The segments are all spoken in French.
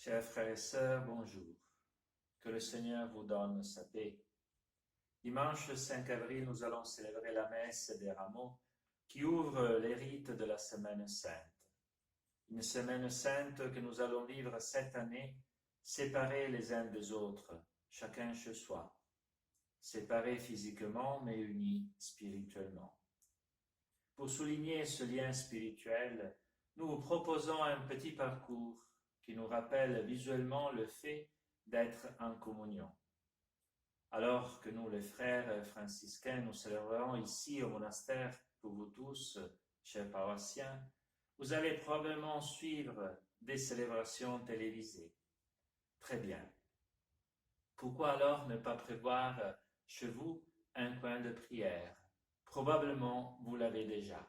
Chers frères et sœurs, bonjour. Que le Seigneur vous donne sa paix. Dimanche 5 avril, nous allons célébrer la messe des rameaux qui ouvre les rites de la Semaine Sainte. Une Semaine Sainte que nous allons vivre cette année, séparés les uns des autres, chacun chez soi. Séparés physiquement, mais unis spirituellement. Pour souligner ce lien spirituel, nous vous proposons un petit parcours qui nous rappelle visuellement le fait d'être en communion. Alors que nous, les frères franciscains, nous célébrerons ici au monastère pour vous tous, chers paroissiens, vous allez probablement suivre des célébrations télévisées. Très bien. Pourquoi alors ne pas prévoir chez vous un coin de prière? Probablement vous l'avez déjà.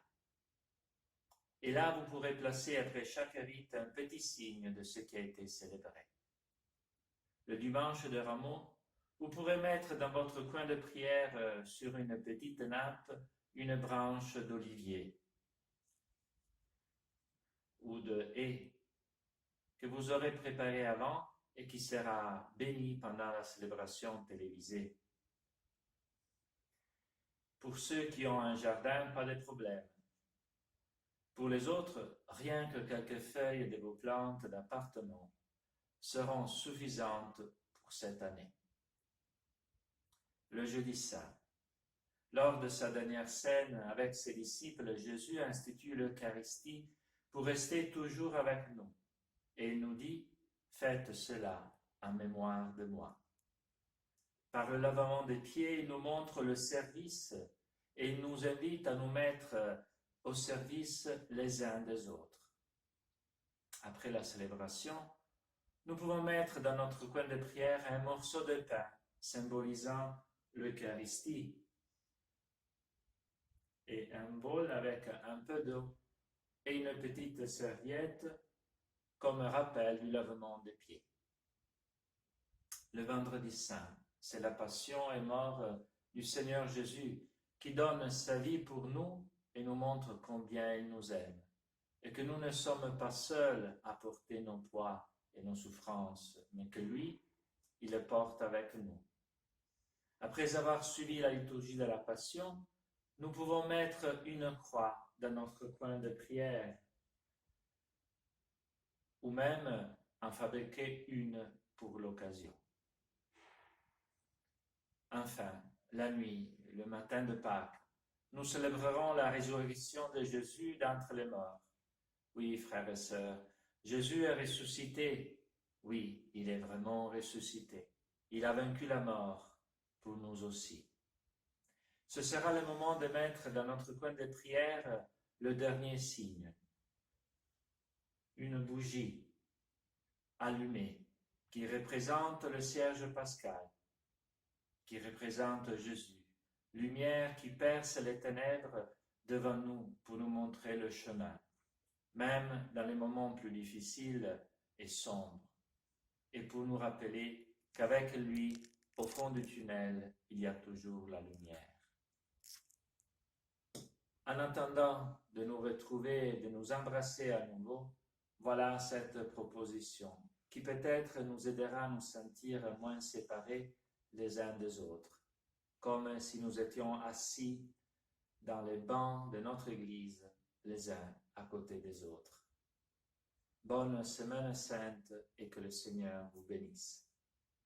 Et là, vous pourrez placer après chaque rite un petit signe de ce qui a été célébré. Le dimanche de Rameaux, vous pourrez mettre dans votre coin de prière sur une petite nappe une branche d'olivier ou de haie que vous aurez préparée avant et qui sera bénie pendant la célébration télévisée. Pour ceux qui ont un jardin, pas de problème. Pour les autres, rien que quelques feuilles de vos plantes d'appartement seront suffisantes pour cette année. Le jeudi saint. Lors de sa dernière scène avec ses disciples, Jésus institue l'Eucharistie pour rester toujours avec nous. Et il nous dit, faites cela en mémoire de moi. Par le lavement des pieds, il nous montre le service et il nous invite à nous mettre au service les uns des autres. Après la célébration, nous pouvons mettre dans notre coin de prière un morceau de pain symbolisant l'Eucharistie et un bol avec un peu d'eau et une petite serviette comme rappel du lavement des pieds. Le vendredi saint, c'est la passion et mort du Seigneur Jésus qui donne sa vie pour nous et nous montre combien il nous aime et que nous ne sommes pas seuls à porter nos poids et nos souffrances, mais que lui, il les porte avec nous. Après avoir suivi la liturgie de la Passion, nous pouvons mettre une croix dans notre coin de prière, ou même en fabriquer une pour l'occasion. Enfin, la nuit, le matin de Pâques, nous célébrerons la résurrection de Jésus d'entre les morts. Oui, frères et sœurs, Jésus est ressuscité. Oui, il est vraiment ressuscité. Il a vaincu la mort pour nous aussi. Ce sera le moment de mettre dans notre coin de prière le dernier signe. Une bougie allumée qui représente le cierge pascal, qui représente Jésus, lumière qui perce les ténèbres devant nous pour nous montrer le chemin, même dans les moments plus difficiles et sombres, et pour nous rappeler qu'avec lui, au fond du tunnel, il y a toujours la lumière. En attendant de nous retrouver et de nous embrasser à nouveau, voilà cette proposition qui peut-être nous aidera à nous sentir moins séparés les uns des autres, comme si nous étions assis dans les bancs de notre Église, les uns à côté des autres. Bonne Semaine Sainte et que le Seigneur vous bénisse.